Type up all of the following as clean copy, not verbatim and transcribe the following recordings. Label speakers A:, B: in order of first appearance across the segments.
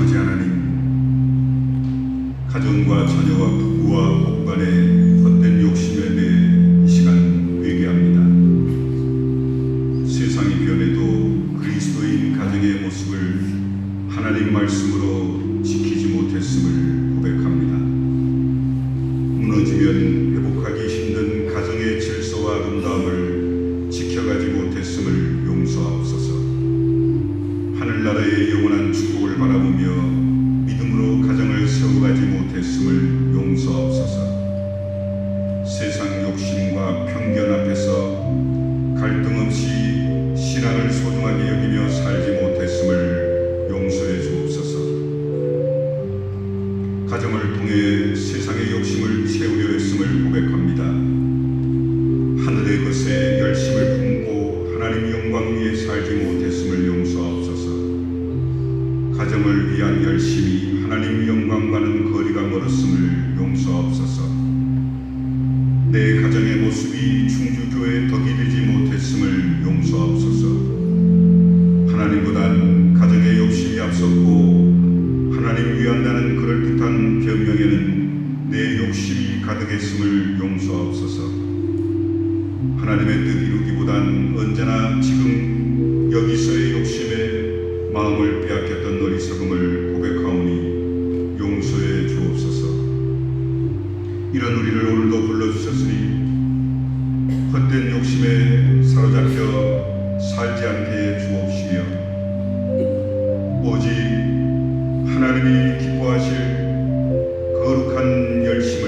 A: 아버지 하나님, 가정과 자녀와 부부와 복간의 헛된 욕심에 대해 이 시간 회개합니다. 세상이 변해도 그리스도인 가정의 모습을 하나님 말씀으로 지키지 못했음을 고백합니다. 무너지면 회복하기 힘든 가정의 질서와 아름다움을 지켜가지 못했음을 용서하옵소서. 하늘나라의 영원한 축복을 바라보며 믿음으로 가정을 세워가지 못했음을 용서하옵소서. 세상 욕심과 편견 앞에서 갈등 없이 신앙을 소중하게 여기며 살지 못했음을 용서해 주옵소서. 가정을 통해 세상의 욕심을 채우려 했음을 고백합니다. 하늘의 것에 열심을 품고 하나님 영광 위에 살지 못했음을 용서하옵소서. 가정을 위한 열심이 하나님 영광과는 거리가 멀었음을 용서하옵소서. 내 가정의 모습이 충주교회의 덕이 되지 못했음을 용서하옵소서. 하나님보단 가정의 욕심이 앞섰고 하나님 위한다는 그럴듯한 변명에는 내 욕심이 가득했음을 용서하옵소서. 하나님의 뜻 이루기보단 언제나 지금 여기서의 욕심에 마음을 빼앗겼던 어리석음을 고백하오니 용서해 주옵소서. 이런 우리를 오늘도 불러주셨으니 헛된 욕심에 사로잡혀 살지 않게 해 주옵시며 오직 하나님이 기뻐하실 거룩한 열심을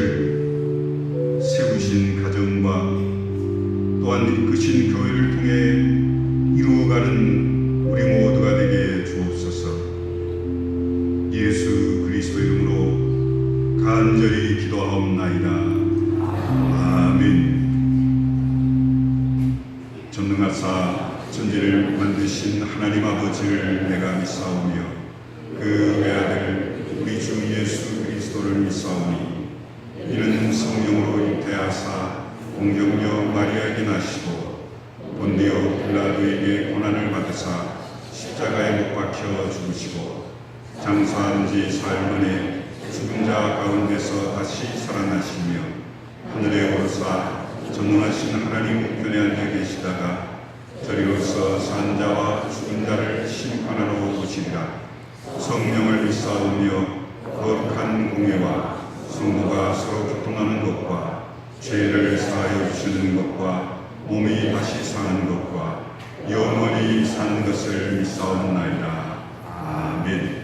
A: 세우신 가정과 또한 이끄신 교회를 통해 이루어가는 우리 모두가 되게 해 주옵소서. 예수 그리스도 이름으로 간절히 기도하옵나이다. 아멘. 전능하사 천지를 만드신 하나님 아버지를 내가 믿사오며 그 외아들 우리 주 예수 그리스도를 믿사오니 이는 성령으로 잉태하사 공경녀 마리아에게 나시고 본디오 빌라도에게 고난을 받으사 십자가에 못 박혀 죽으시고 장사한 지 사흘 만에 죽은 자 가운데서 다시 살아나시며 하늘에 오르사 전능하신 하나님 우편에 앉아 계시다가 저리로서 산 자와 죽은 자를 심판하러 오시리라. 성령을 믿사오며 거룩한 공예와 성도가 서로 교통하는 것과 죄를 사하여 주시는 것과 몸이 다시 사는 것과 영원히 사는 것을 믿사옵나이다. 아멘.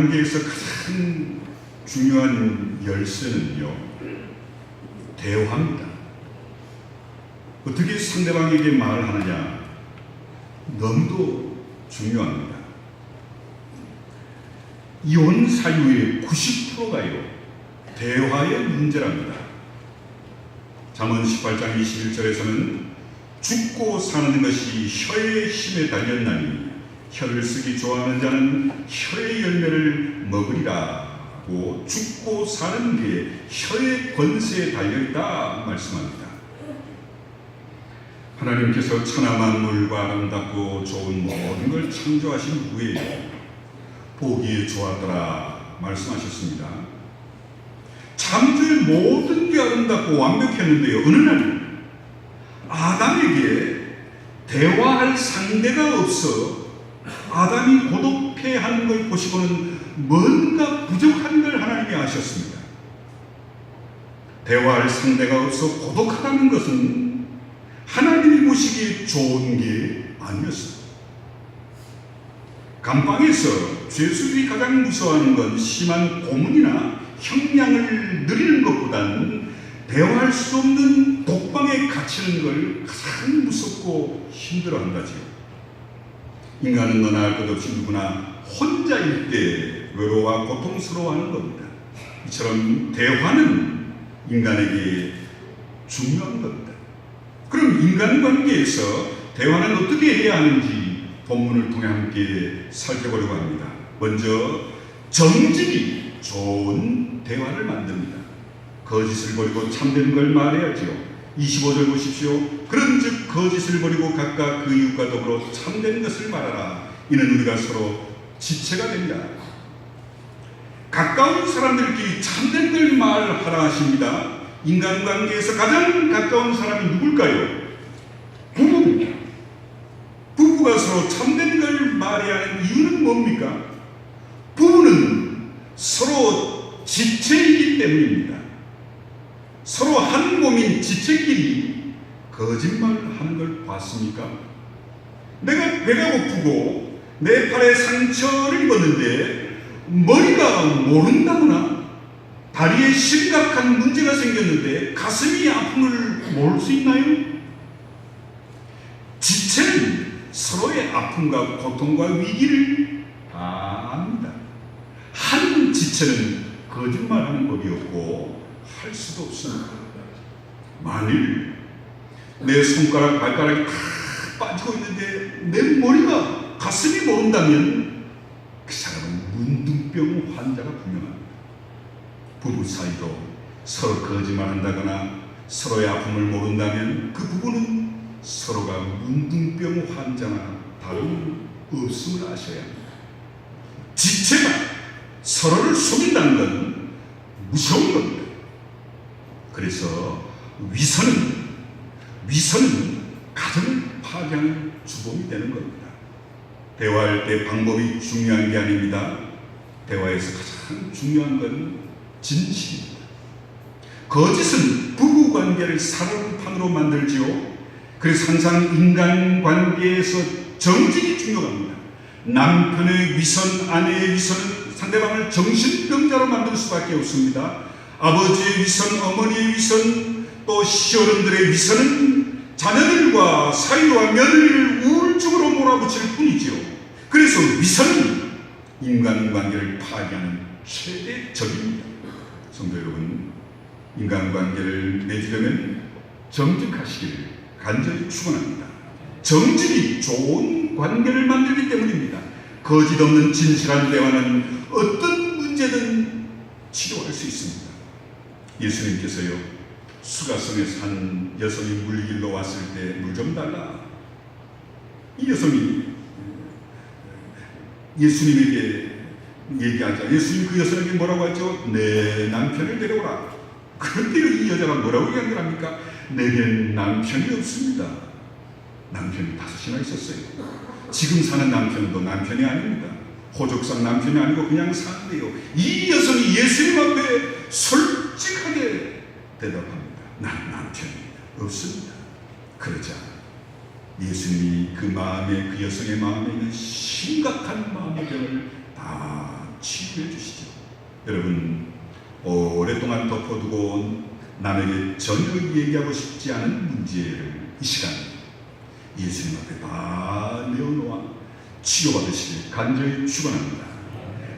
A: 인간관계에서 가장 중요한 열쇠는요, 대화입니다. 어떻게 상대방에게 말을 하느냐, 너무도 중요합니다. 이혼 사유의 90%가요, 대화의 문제랍니다. 잠언 18장 21절에서는 죽고 사는 것이 혀의 힘에 달렸나니 혀를 쓰기 좋아하는 자는 혀의 열매를 먹으리라고, 죽고 사는 게 혀의 권세에 달려있다 말씀합니다. 하나님께서 천하 만물과 아름답고 좋은 모든 걸 창조하신 후에 보기에 좋았더라 말씀하셨습니다. 창조의 모든 게 아름답고 완벽했는데요, 어느 날 아담에게 대화할 상대가 없어 아담이 고독해하는 걸 보시고는 뭔가 부족한 걸 하나님이 아셨습니다. 대화할 상대가 없어 고독하다는 것은 하나님이 보시기에 좋은 게 아니었습니다. 감방에서 죄수들이 가장 무서워하는 건 심한 고문이나 형량을 누리는 것보다는 대화할 수 없는 독방에 갇히는 걸 가장 무섭고 힘들어한다지요. 인간은 너나 할 것 없이 누구나 혼자일 때 외로워 고통스러워하는 겁니다. 이처럼 대화는 인간에게 중요한 겁니다. 그럼 인간관계에서 대화는 어떻게 해야 하는지 본문을 통해 함께 살펴보려고 합니다. 먼저 정직이 좋은 대화를 만듭니다. 거짓을 버리고 참된 걸 말해야지요. 25절 보십시오. 그런즉 거짓을 버리고 각각 그 이웃과 더불어 참된 것을 말하라. 이는 우리가 서로 지체가 됩니다. 가까운 사람들끼리 참된 걸 말하라 하십니다. 인간관계에서 가장 가까운 사람이 누굴까요? 부부입니다. 부부가 서로 참된 걸 말해야 하는 이유는 뭡니까? 부부는 서로 지체이기 때문입니다. 서로 한 몸인 지체끼리 거짓말하는 걸 봤습니까? 내가 배가 고프고 내 팔에 상처를 입었는데 머리가 모른다거나 다리에 심각한 문제가 생겼는데 가슴이 아픔을 모를 수 있나요? 지체는 서로의 아픔과 고통과 위기를 다 압니다. 한 지체는 거짓말하는 법이 없고 할 수도 없습니다. 만일 내 손가락 발가락이 다 빠지고 있는데 내 머리가 가슴이 모른다면 그 사람은 문둥병 환자가 분명합니다. 부부 사이도 서로 거짓말한다거나 서로의 아픔을 모른다면 그 부부는 서로가 문둥병 환자나 다름없음을 아셔야 합니다. 지체가 서로를 속인다는 건 무서운 겁니다. 그래서 위선은 가정을 파괴하는 주범이 되는 겁니다. 대화할 때 방법이 중요한 게 아닙니다. 대화에서 가장 중요한 건 진실입니다. 거짓은 부부관계를 살얼음판으로 만들지요. 그래서 항상 인간관계에서 정직이 중요합니다. 남편의 위선, 아내의 위선은 상대방을 정신병자로 만들 수밖에 없습니다. 아버지의 위선, 어머니의 위선, 또 시어른들의 위선은 자녀들과 사위와 며느리를 우울증으로 몰아붙일 뿐이지요. 그래서 위선은 인간관계를 파괴하는 최대 적입니다. 성도 여러분, 인간관계를 맺으려면 정직하시기를 간절히 축원합니다. 정직이 좋은 관계를 만들기 때문입니다. 거짓 없는 진실한 대화는 어떤 문제든 치료할 수 있습니다. 예수님께서요, 수가성에서 한 여성이 물길로 왔을 때 물 좀 달라. 이 여성이 예수님에게 얘기하자. 예수님 그 여성에게 뭐라고 하죠? 내 남편을 데려오라. 그런데요, 이 여자가 뭐라고 얘기한 겁니까? 내겐 남편이 없습니다. 남편이 5이나 있었어요. 지금 사는 남편도 남편이 아닙니다. 호적상 남편이 아니고 그냥 사는데요, 이 여성이 예수님 앞에 솔직하게 대답합니다. 난 남편이 없습니다. 그러자 예수님이 그 마음에, 그 여성의 마음에 있는 심각한 마음의 병을 다 치유해 주시죠. 여러분, 오랫동안 덮어두고 남에게 전혀 얘기하고 싶지 않은 문제를 이 시간 예수님 앞에 다 내어놓아 치유받으시길 간절히 축원합니다.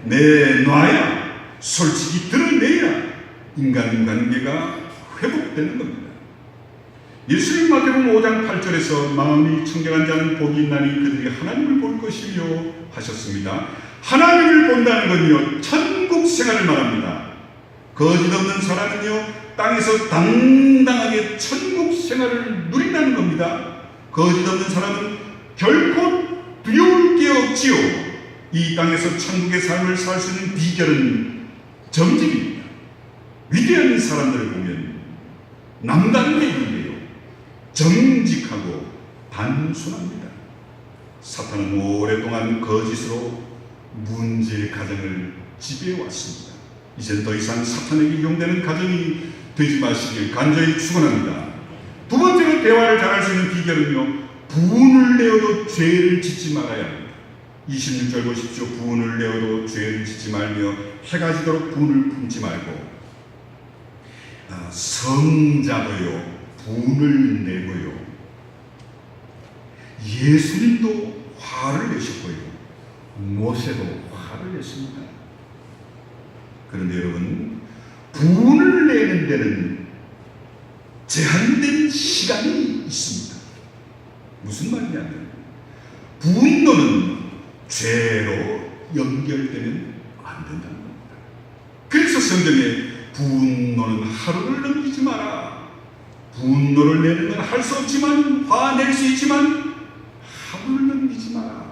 A: 내놔야, 솔직히 드러내야 인간관계가 회복되는 겁니다. 예수님 마태복음 5장 8절에서 마음이 청결한 자는 복이 있나니 그들이 하나님을 볼 것이며 하셨습니다. 하나님을 본다는 건요, 천국 생활을 말합니다. 거짓 없는 사람은요, 땅에서 당당하게 천국 생활을 누린다는 겁니다. 거짓 없는 사람은 결코 두려울 게 없지요. 이 땅에서 천국의 삶을 살 수 있는 비결은 정직입니다. 위대한 사람들을 보면 남다른 게 있는데요, 정직하고 단순합니다. 사탄은 오랫동안 거짓으로 문제의 가정을 지배해왔습니다. 이제는 더 이상 사탄에게 이용되는 가정이 되지 마시길 간절히 축원합니다. 두 번째로 대화를 잘할 수 있는 비결은요, 부은을 내어도 죄를 짓지 말아야 합니다. 26절 보십시오. 부은을 내어도 죄를 짓지 말며 해가 지도록 부은을 품지 말고. 성자도요, 부은을 내고요, 예수님도 화를 내셨고요, 모세도 화를 냈습니다. 그런데 여러분, 부은을 내는 데는 제한된 시간이 있습니다. 무슨 말이냐면, 분노는 죄로 연결되면 안 된다는 겁니다. 그래서 성경에 분노는 하루를 넘기지 마라. 분노를 내는 건 할 수 없지만, 화낼 수 있지만 하루를 넘기지 마라.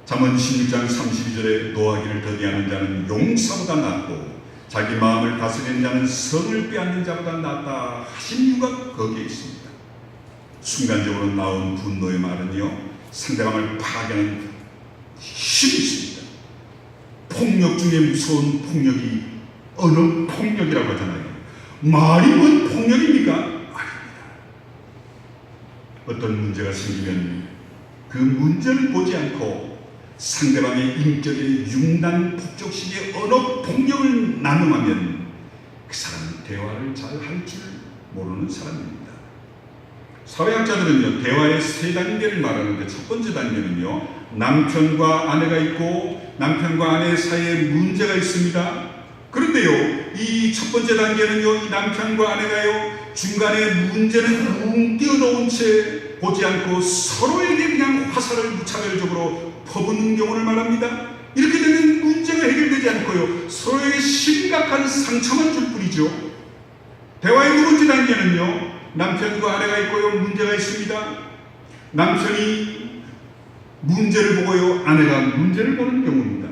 A: 잠언 16장 32절에 노하기를 더디하는 자는 용사보다 낫고 자기 마음을 다스리는 자는 성을 빼앗는 자보다 낫다 하신 이유가 거기에 있습니다. 순간적으로 나온 분노의 말은요, 상대방을 파괴하는 힘이 있습니다. 폭력 중에 무서운 폭력이 언어 폭력이라고 하잖아요. 말이 뭔 폭력입니까? 아닙니다. 어떤 문제가 생기면 그 문제를 보지 않고 상대방의 인격에 융단 폭력식의 언어 폭력을 나눔하면 그 사람은 대화를 잘 할 줄 모르는 사람입니다. 사회학자들은요, 대화의 세 단계를 말하는데, 첫 번째 단계는요, 남편과 아내가 있고 남편과 아내 사이에 문제가 있습니다. 그런데요, 이 첫 번째 단계는요, 이 남편과 아내가요, 중간에 문제는 붕 띄워놓은 채 보지 않고 서로에게 그냥 화살을 무차별적으로 퍼붓는 경우를 말합니다. 이렇게 되면 문제가 해결되지 않고요, 서로에게 심각한 상처만 줄 뿐이죠. 대화의 두 번째 단계는요, 남편과 아내가 있고요, 문제가 있습니다. 남편이 문제를 보고요, 아내가 문제를 보는 경우입니다.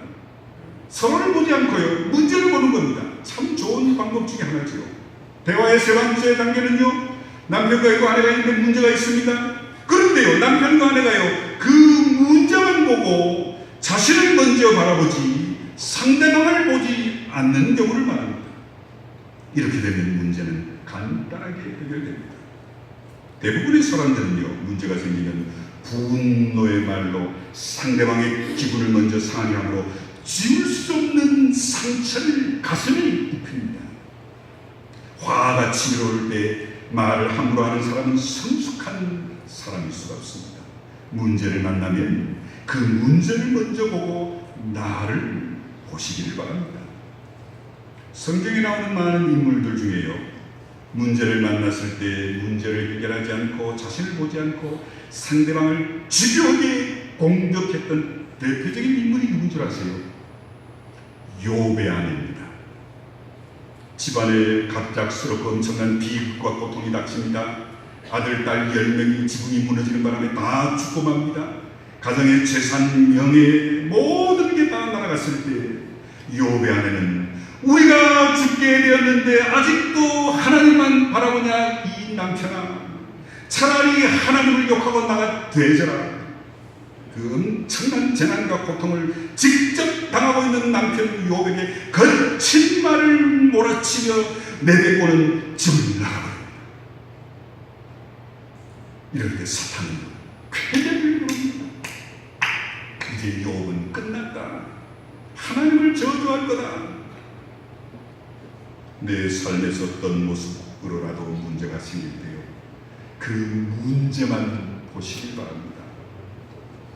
A: 서로를 보지 않고요, 문제를 보는 겁니다. 참 좋은 방법 중에 하나죠. 대화의 세 번째 단계는요, 남편과 있고 아내가 있는데 문제가 있습니다. 그런데요, 남편과 아내가요, 그 문제만 보고 자신을 먼저 바라보지 상대방을 보지 않는 경우를 말합니다. 이렇게 되면 문제는 간단하게 해결됩니다. 대부분의 사람들은요, 문제가 생기면 분노의 말로 상대방의 기분을 먼저 상하게 함으로 지울 수 없는 상처를 가슴에 입힙니다. 화가 치밀어올 때 말을 함부로 하는 사람은 성숙한 사람일 수가 없습니다. 문제를 만나면 그 문제를 먼저 보고 나를 보시기를 바랍니다. 성경에 나오는 많은 인물들 중에요, 문제를 만났을 때 문제를 해결하지 않고 자신을 보지 않고 상대방을 집요하게 공격했던 대표적인 인물이 누군 줄 아세요? 욥의 아내입니다. 집안에 갑작스럽고 엄청난 비극과 고통이 닥칩니다. 아들, 딸 10명이 지붕이 무너지는 바람에 다 죽고 맙니다. 가정의 재산, 명예, 모든 게 다 날아갔을 때 욥의 아내는 우리가 죽게 되었는데 아직도 하나님만 바라보냐 이 남편아, 차라리 하나님을 욕하고 나가 되져라. 그 엄청난 재난과 고통을 직접 당하고 있는 남편 욥에게 거친 말을 몰아치며 내뱉고는 집을 나가버립니다. 이럴 때 사탄은 쾌재를 부릅니다. 이제 욥은 끝났다. 하나님을 저주할 거다. 내 삶에서 어떤 모습으로라도 문제가 생길 때요, 그 문제만 보시기 바랍니다.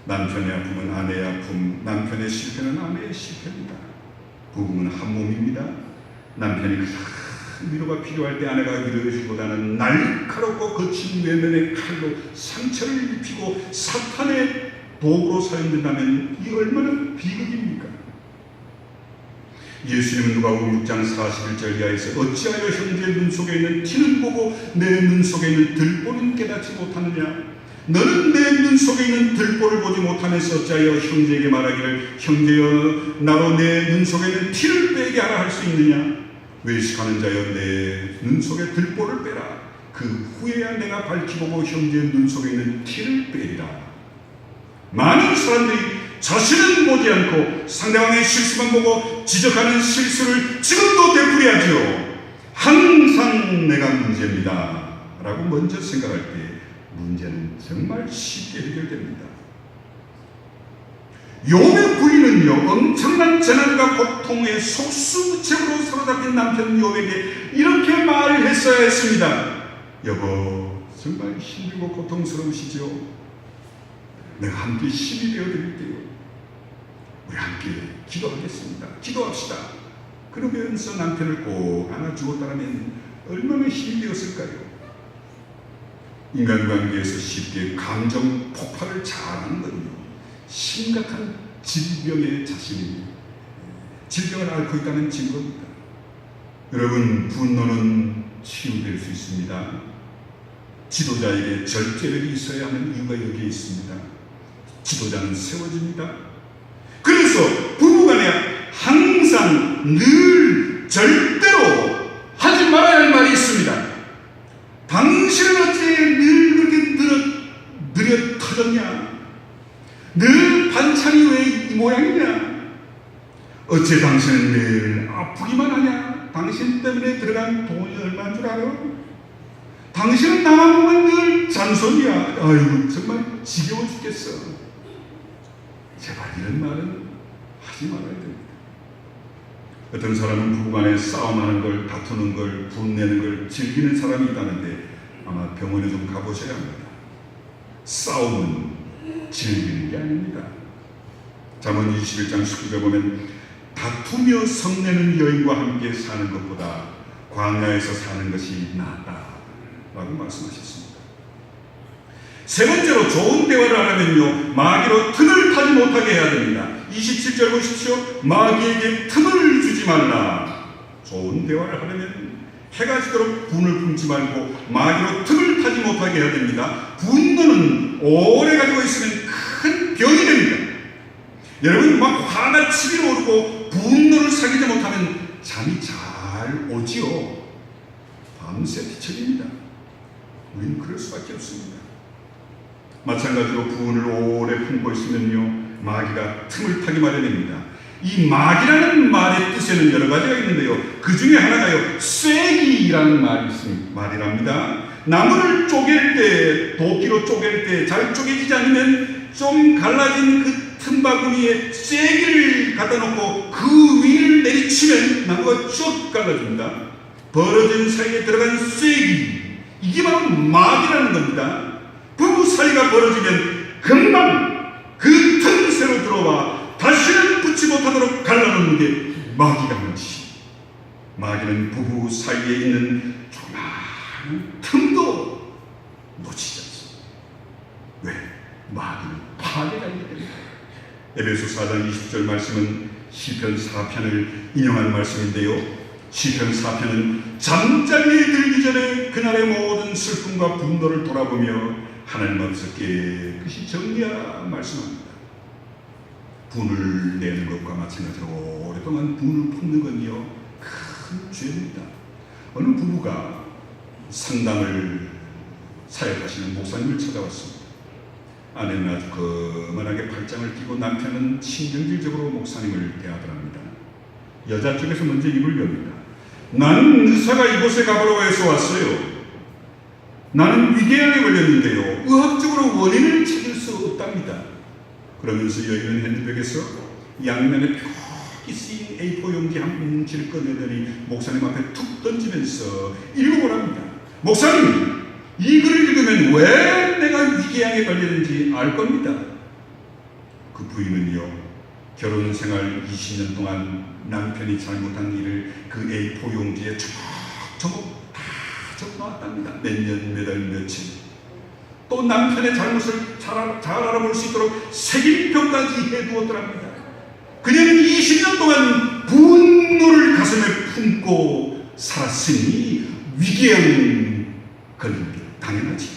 A: 남편의 아픔은 아내의 아픔, 남편의 실패는 아내의 실패입니다. 부부는 한 몸입니다. 남편이 큰 위로가 필요할 때 아내가 위로해주기보다는 날카롭고 거친 외면의 칼로 상처를 입히고 사탄의 도구로 사용된다면 이 얼마나 비극입니까? 예수님은 누가복음 6장 41절 이하에서 어찌하여 형제의 눈 속에 있는 티는 보고 내 눈 속에 있는 들보는 깨닫지 못하느냐? 너는 내 눈 속에 있는 들보를 보지 못하면서 어찌하여 형제에게 말하기를 형제여 나로 내 눈 속에 있는 티를 빼게 하라 할 수 있느냐? 외식하는 자여 내 눈 속에 들보를 빼라. 그 후에야 내가 밝히 보고 형제의 눈 속에 있는 티를 빼리라. 많은 사람들이 자신은 보지 않고 상대방의 실수만 보고 지적하는 실수를 지금도 되풀이하지요. 항상 내가 문제입니다 라고 먼저 생각할 때 문제는 정말 쉽게 해결됩니다. 욥의 부인은요, 엄청난 재난과 고통에 속수무책으로 사로잡힌 남편 욥에게 이렇게 말을 했어야 했습니다. 여보, 정말 힘들고 고통스러우시죠? 내가 함께 힘이 되어 드릴게요. 우리 함께 기도하겠습니다. 기도합시다. 그러면서 남편을 꼭 안아주었다면 얼마나 힘이 되었을까요? 인간관계에서 쉽게 감정 폭발을 잘하는 건요, 심각한 질병의 질병을 앓고 있다는 증거입니다. 여러분, 분노는 치유될 수 있습니다. 지도자에게 절제력이 있어야 하는 이유가 여기에 있습니다. 지도자는 세워집니다. 그래서 부부간에 항상 늘 절대로 하지 말아야 할 말이 있습니다. 당신은 어째 늘 그렇게 느려 터졌냐? 늘 반찬이 왜 이 모양이냐? 어째 당신은 늘 아프기만 하냐? 당신 때문에 들어간 돈이 얼마인 줄 알아? 당신은 나만 보면 늘 잔소리야. 아이고 정말 지겨워 죽겠어. 제발 이런 말은 하지 말아야 됩니다. 어떤 사람은 부부간에 싸움하는 걸, 다투는 걸, 분내는 걸 즐기는 사람이 있다는데 아마 병원에 좀 가보셔야 합니다. 싸움은 즐기는 게 아닙니다. 잠언 21장 19절 보면 다투며 성내는 여인과 함께 사는 것보다 광야에서 사는 것이 낫다 라고 말씀하셨습니다. 세 번째로 좋은 대화를 하려면요, 마귀로 틈을 타지 못하게 해야 됩니다. 27절 보십시오. 마귀에게 틈을 주지 말라. 좋은 대화를 하려면 해가 지도록 분을 품지 말고 마귀로 틈을 타지 못하게 해야 됩니다. 분노는 오래 가지고 있으면 큰 병이 됩니다. 여러분, 막 화가 치밀어 오르고 분노를 사귀지 못하면 잠이 잘 오지요. 밤새 뒤척입니다. 우리는 그럴 수밖에 없습니다. 마찬가지로 분을 오래 품고 있으면요, 마귀가 틈을 타기 마련입니다. 이 마귀라는 말의 뜻에는 여러 가지가 있는데요, 그 중에 하나가요, 쐐기라는 말이랍니다. 나무를 쪼갤 때, 도끼로 쪼갤 때 잘 쪼개지지 않으면 좀 갈라진 그 틈바구니에 쐐기를 갖다 놓고 그 위를 내리치면 나무가 쭉 갈라집니다. 벌어진 사이에 들어간 쐐기, 이게 바로 마귀라는 겁니다. 부부 사이가 벌어지면 금방 그 틈새로 들어와 다시는 붙지 못하도록 갈라놓는 게 마귀가 뭔지. 마귀는 부부 사이에 있는 조그마한 틈도 놓치지 않습니다. 왜? 마귀는 파괴가 있기 때문에. 에베소 4장 20절 말씀은 시편 4편을 인용한 말씀인데요, 시편 4편은 잠자리에 들기 전에 그날의 모든 슬픔과 분노를 돌아보며 하나님 앞에서 깨끗이 정리하라 말씀합니다. 분을 내는 것과 마찬가지로 오랫동안 분을 품는 건요, 큰 죄입니다. 어느 부부가 상담을 사역하시는 목사님을 찾아왔습니다. 아내는 아주 거만하게 팔짱을 끼고 남편은 신경질적으로 목사님을 대하더랍니다. 여자 쪽에서 먼저 입을 엽니다. 나는 의사가 이곳에 가보라고 해서 왔어요. 나는 위궤양에 걸렸는데요, 의학적으로 원인을 찾을 수 없답니다. 그러면서 여인은 핸드백에서 양면에 벽이 쓰인 포용지 한 뭉치를 꺼내더니 목사님 앞에 툭 던지면서 읽어보랍니다. 목사님, 이 글을 읽으면 왜 내가 위궤양에 걸렸는지 알 겁니다. 그 부인은요, 결혼 생활 20년 동안 남편이 잘못한 일을 그 A4 용지에 조금 다 적어놨답니다. 몇 년, 몇 월, 며칠. 또 남편의 잘못을 잘 알아볼 수 있도록 색일표까지 해두었더랍니다. 그녀는 20년 동안 분노를 가슴에 품고 살았으니 위궤양 걸린 게 당연하지.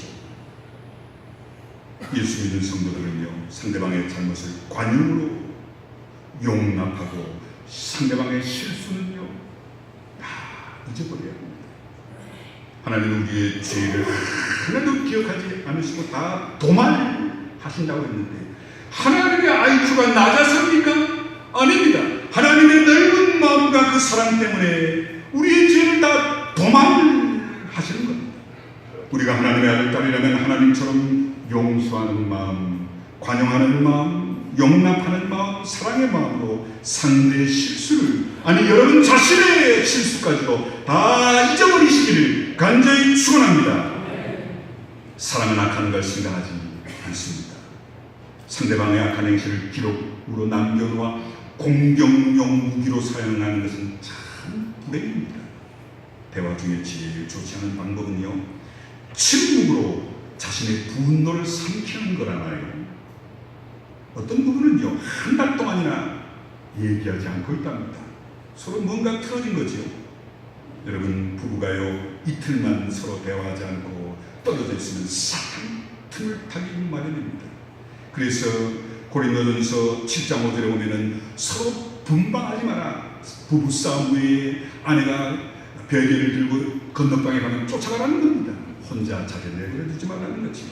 A: 예수 믿는 성도들은요, 상대방의 잘못을 관용으로 용납하고 상대방의 실수는요 다 잊어버려야 합니다. 하나님은 우리의 죄를 하나도 기억하지 않으시고 다 도말하신다고 했는데, 하나님의 IQ가 낮아서입니까? 아닙니다. 하나님의 넓은 마음과 그 사랑 때문에 우리의 죄를 다 도말하시는 겁니다. 우리가 하나님의 아들, 딸이라면 하나님처럼 용서하는 마음, 관용하는 마음, 용납하는 마음, 사랑의 마음으로 상대의 실수를, 아니 여러분 자신의 실수까지도 다 잊어버리시기를 간절히 축원합니다. 사랑은 악한 걸 생각하지 않습니다. 상대방의 악한 행실을 기록으로 남겨놓아 공격용 무기로 사용하는 것은 참 불행입니다. 대화 중에 제일 좋지 않은 방법은요, 침묵으로 자신의 분노를 삼키는 거라나요. 어떤 부분은요, 한 달 동안이나 얘기하지 않고 있답니다. 서로 뭔가 틀어진 거죠. 여러분, 부부가요, 이틀만 서로 대화하지 않고 떨어져 있으면 싹 틈을 타기 마련입니다. 그래서 고린도전서 7장 5절에 보면은 서로 분방하지 마라. 부부싸움 외에 아내가 베개를 들고 건너방에 가면 쫓아가라는 겁니다. 혼자 자리를 내버려 두지 말라는 거지.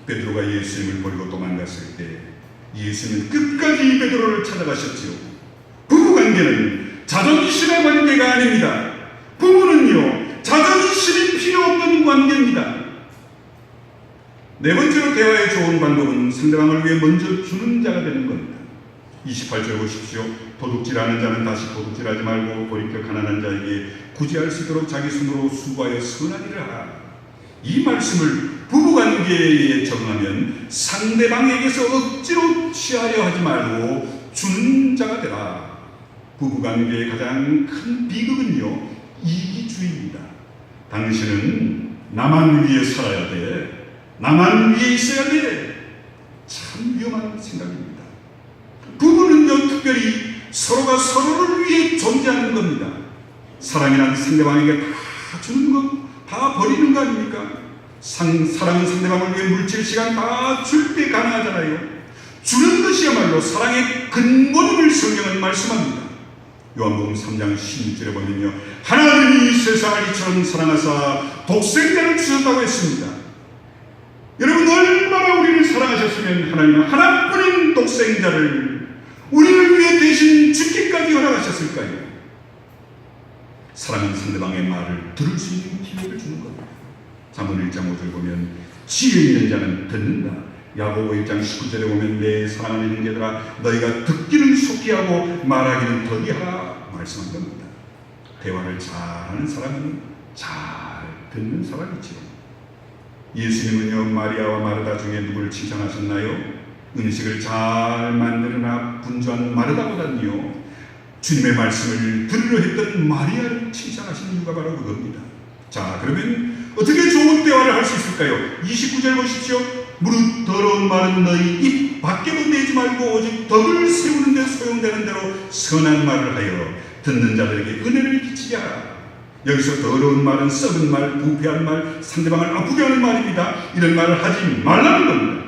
A: 베드로가 예수님을 버리고 도망갔을 때 예수님은 끝까지 베드로를 찾아가셨지요. 부부관계는 자존심의 관계가 아닙니다. 부부는요, 자존심이 필요 없는 관계입니다. 네 번째로 대화의 좋은 방법은 상대방을 위해 먼저 주는 자가 되는 겁니다. 28절 보십시오. 도둑질하는 자는 다시 도둑질하지 말고 돌이켜 가난한 자에게 구제할 수 있도록 자기 손으로 수고하여 선한 일을 하라. 이 말씀을 부부관계에 적용하면 상대방에게서 억지로 취하려 하지 말고 주는 자가 되라. 부부관계의 가장 큰 비극은요, 이기주의입니다. 당신은 나만 위해 살아야 돼, 나만 위해 있어야 돼. 참 위험한 생각입니다. 부부는요, 특별히 서로가 서로를 위해 존재하는 겁니다. 사랑이란 상대방에게 다 주는 것, 다 버리는 거 아닙니까? 사랑은 상대방을 위해 물질, 시간 다 줄 때 가능하잖아요. 주는 것이야말로 사랑의 근본임을 성경은 말씀합니다. 요한복음 3장 16절에 보면요, 하나님이 세상을 이처럼 사랑하사 독생자를 주셨다고 했습니다. 여러분, 얼마나 우리를 사랑하셨으면 하나님은 하나뿐인 독생자를 우리를 위해 대신 죽기까지 허락하셨을까요? 사랑은 상대방의 말을 들을 수 있는 기회를 주는 겁니다. 잠언 1장 5절 보면 지혜 있는 자는 듣는다. 야고보 1장 19절에 보면 내 사랑하는 형제들아, 너희가 듣기는 속히 하고 말하기는 더디하라 말씀한 겁니다. 대화를 잘하는 사람은 잘 듣는 사람이지요. 예수님은요, 마리아와 마르다 중에 누구를 칭찬하셨나요? 음식을 잘 만드느라 분주한 마르다보다는요, 주님의 말씀을 들으려 했던 마리아를 칭찬하신 이유가 바로 그겁니다. 자, 그러면 어떻게 좋은 대화를 할 수 있을까요? 29절 보십시오. 무릇 더러운 말은 너희 입 밖에도 내지 말고 오직 덕을 세우는 데 소용되는 대로 선한 말을 하여 듣는 자들에게 은혜를 끼치게 하라. 여기서 더러운 말은 썩은 말, 부패한 말, 상대방을 아프게 하는 말입니다. 이런 말을 하지 말라는 겁니다.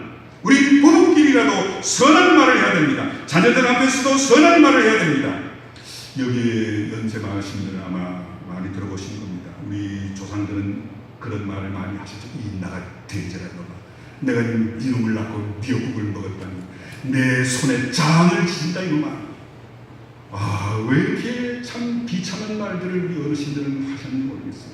A: 우리 부부끼리라도 선한 말을 해야 됩니다. 자녀들 앞에서도 선한 말을 해야 됩니다. 여기에 연세 많으신 분들은 아마 많이 들어보신 겁니다. 우리 조상들은 그런 말을 많이 하셨죠. 이 나가 돼지라는 놈아, 내가 이놈을 낳고 미역국을 먹었다니 내 손에 장을 지진다 이놈아. 아, 왜 이렇게 참 비참한 말들을 우리 어르신들은 하셨는지 모르겠어요.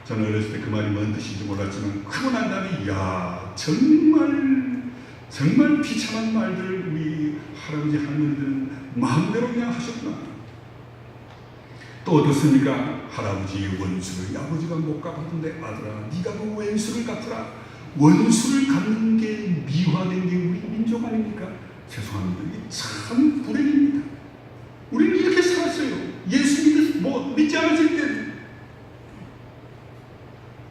A: 저는 어렸을 때 그 말이 뭔 뜻인지 몰랐지만 크고 난 다음에 야, 정말 비참한 말들을 우리 할아버지 할머니들은 마음대로 그냥 하셨구나. 또 어떻습니까? 할아버지의 원수를 아버지가 못 갚았는데 아들아 네가 그 원수를 갚으라. 원수를 갚는 게 미화된 게 우리 민족 아닙니까? 죄송합니다. 이게 참 불행입니다. 우리는 이렇게 살았어요. 예수 믿지 않았을 때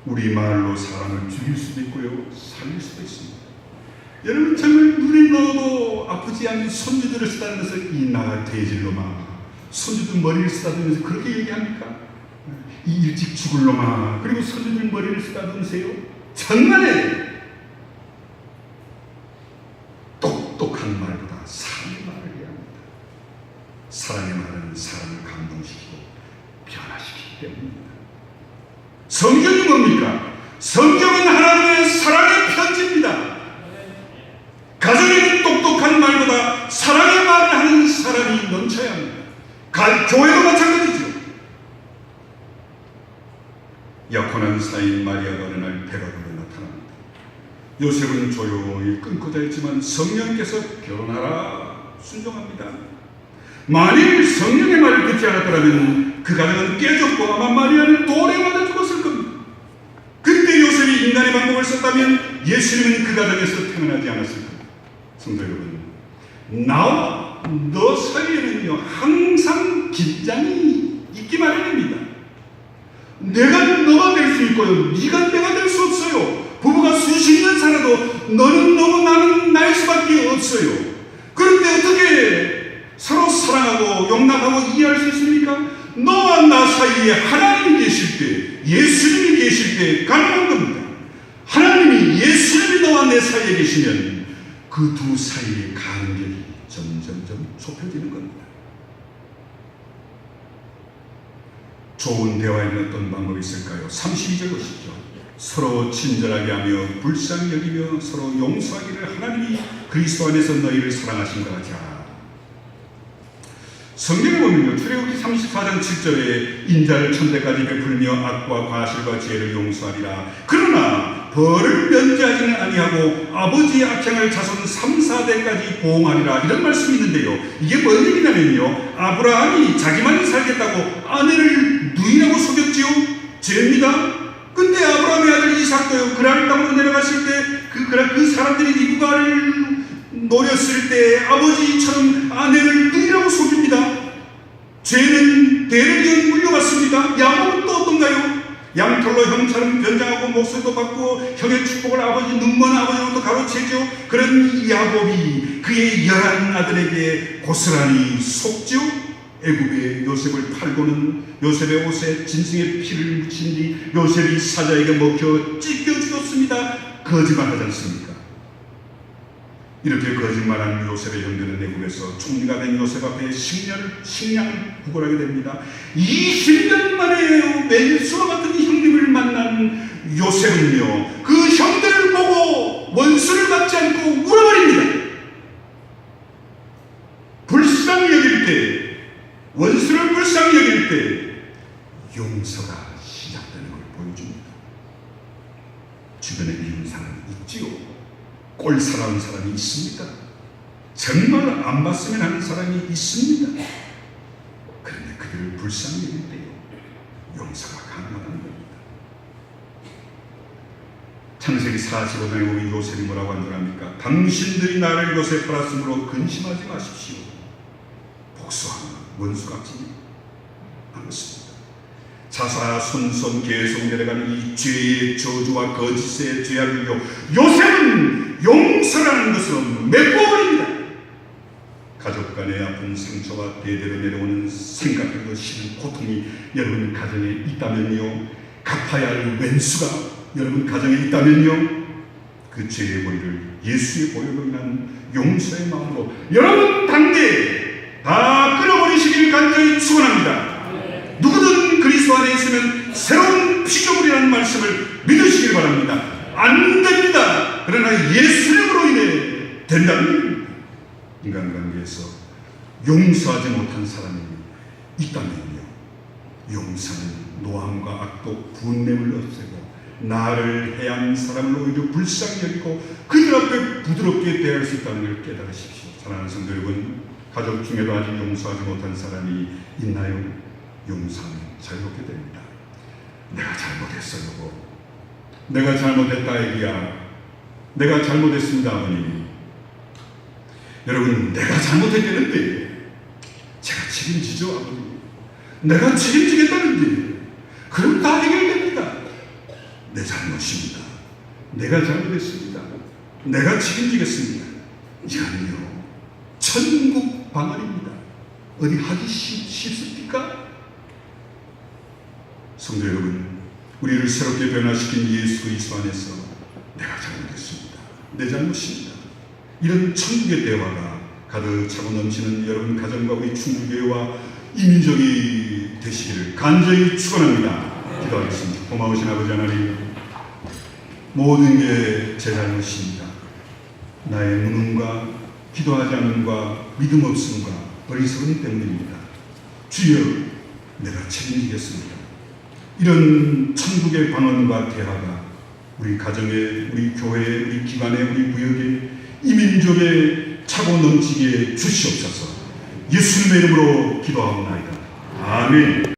A: 우리 말로 사람을 죽일 수도 있고요, 살릴 수도 있습니다. 여러분 정말 눈에 넣어도 아프지 않은 손주들을 쓰다듬으면서 이 나가 돼질 놈아, 손주들 머리를 쓰다듬으면서 그렇게 얘기합니까? 이 일찍 죽을 놈아. 그리고 손주들 머리를 쓰다듬으세요. 정말에 똑똑한 말보다 사랑의 말을 해야 합니다. 사랑의 말은 사람을 감동시키고 변화시키기 때문입니다. 성경이 뭡니까? 성경은 하나님의 사랑의 편지입니다. 가정에는 똑똑한 말보다 사랑의 말을 하는 사람이 넘쳐야 합니다. 교회도 마찬가지죠. 약혼한 사이인 마리아가 어느 날 배가로로 나타납니다. 요셉은 조용히 끊고 자있지만 성령께서 결혼하라 순종합니다. 만일 성령의 말을 듣지 않았더라면 그 가정은 깨졌고 아마 마리아는 돌에 맞아 죽었을 겁니다. 그때 요셉이 인간의 방법을 썼다면 예수님은 그 가정에서 태어나지 않았을 겁니다. 성도 여러분, 나와 너 사이에는요 항상 긴장이 있기 마련입니다. 내가 너가 될 수 있고요, 네가 내가 될 수 없어요. 부부가 수십 년 살아도 너는 너고 나는 나일 수밖에 없어요. 그런데 어떻게 서로 사랑하고 용납하고 이해할 수 있습니까? 너와 나 사이에 하나님이 계실 때, 예수님이 계실 때 가능한 겁니다. 하나님이, 예수님이 너와 내 사이에 계시면 그 두 사이의 간격이 점점점 좁혀지는 겁니다. 좋은 대화에는 어떤 방법이 있을까요? 32절 보십시오. 서로 친절하게 하며 불쌍히 여기며 서로 용서하기를 하나님이 그리스도 안에서 너희를 사랑하신 것 같이 하라. 성경에 보면요, 출애굽기 34장 7절에 인자를 천대까지 베풀며 악과 과실과 죄를 용서하리라. 그러나 벌을 면제하지는 아니하고 아버지의 악행을 자손 3, 4대까지 보응하리라. 이런 말씀이 있는데요, 이게 뭔 얘기냐면요, 아브라함이 자기만이 살겠다고 아내를 누이라고 속였지요. 죄입니다. 근데 아브라함의 아들 이삭도요, 그랄 땅으로 내려갔을 때 그 사람들이 리브가를 노렸을 때 아버지처럼 아내를 누이라고 속입니다. 죄는 대를 이어 물려받습니다. 야곱은 또 어떤가요? 양털로 형처럼 변장하고 목소리도 받고 형의 축복을 아버지 눈먼 아버지로부터 가로채죠. 그런 야곱이 그의 11 아들에게 고스란히 속죠. 애굽에 요셉을 팔고는 요셉의 옷에 짐승의 피를 묻힌 뒤 요셉이 사자에게 먹혀 찢겨 죽었습니다. 거짓말하지 않습니까? 이렇게 거짓말한 요셉의 형들은 애굽에서 총리가 된 요셉 앞에 식량을 구걸하게 됩니다. 20년 만에 왼수와 같은 형님을 만난 요셉은요, 그 형들을 보고 원수를 받지 않고 울어버립니다. 불쌍히 여길 때, 원수를 불쌍히 여길 때 용서가 시작되는 걸 보여줍니다. 주변에 미운 사람이 있지요. 꼴사나운 사람이 있습니다. 정말 안 봤으면 하는 사람이 있습니다. 그런데 그들을 불쌍히 여길 때요, 용서가 가능하다는 겁니다. 창세기 45장에 보면 요셉이 뭐라고 한 줄 압니까? 당신들이 나를 요셉 팔았으므로 근심하지 마십시오. 복수하면 원수 갚지 않습니다. 자사손손 계속 내려가는 이 죄의 저주와 거짓의 죄악을요, 요셉은 용서라는 것은 메꿔버립니다. 가족 간의 아픈 상처와 대대로 내려오는 생각하기도 싫은 고통이 여러분 가정에 있다면요, 갚아야 할 왼수가 여러분 가정에 있다면요, 그 죄의 보리를 예수의 보혈로 인한 용서의 마음으로 여러분 당대에 다 끊어버리시길 간절히 축원합니다. 누구든 그리스도 안에 있으면 새로운 피조물이라는 말씀을 믿으시길 바랍니다. 안 됩니다. 그러나 예수님으로 인해 된다는 인간관계에서 용서하지 못한 사람이 있다면요, 용서는 노함과 악독, 분냄을 없애고 나를 해양 사람을 오히려 불쌍히 여기고 그들 앞에 부드럽게 대할 수 있다는 걸 깨달으십시오. 사랑하는 성도 여러분, 가족 중에도 아직 용서하지 못한 사람이 있나요? 용서하면 자유롭게 됩니다. 내가 잘못했어 여보. 내가 잘못했다 애기야. 내가 잘못했습니다 아버님. 여러분, 내가 잘못했다는데 제가 책임지죠 아버님. 내가 책임지겠다는데 그럼 다 해결됩니다. 내 잘못입니다. 내가 잘못했습니다. 내가 책임지겠습니다. 이건요 천국 방안입니다. 어디 하기 쉽습니까? 성도 여러분, 우리를 새롭게 변화시킨 예수 그리스도 안에서 내가 잘못했습니다. 내 잘못입니다. 이런 천국의 대화가 가득 차고 넘치는 여러분 가정과 우리 충주교회와 이민족이 되시기를 간절히 축원합니다. 기도하겠습니다. 고마우신 아버지 하나님, 모든 게 제 잘못입니다. 나의 무능과 기도하지 않음과 믿음 없음과 어리석음 때문입니다. 주여, 내가 책임지겠습니다. 이런 천국의 방언과 대화가 우리 가정에, 우리 교회에, 우리 기관에, 우리 구역에, 이민족에 차고 넘치게 주시옵소서. 예수님의 이름으로 기도하옵나이다. 아멘.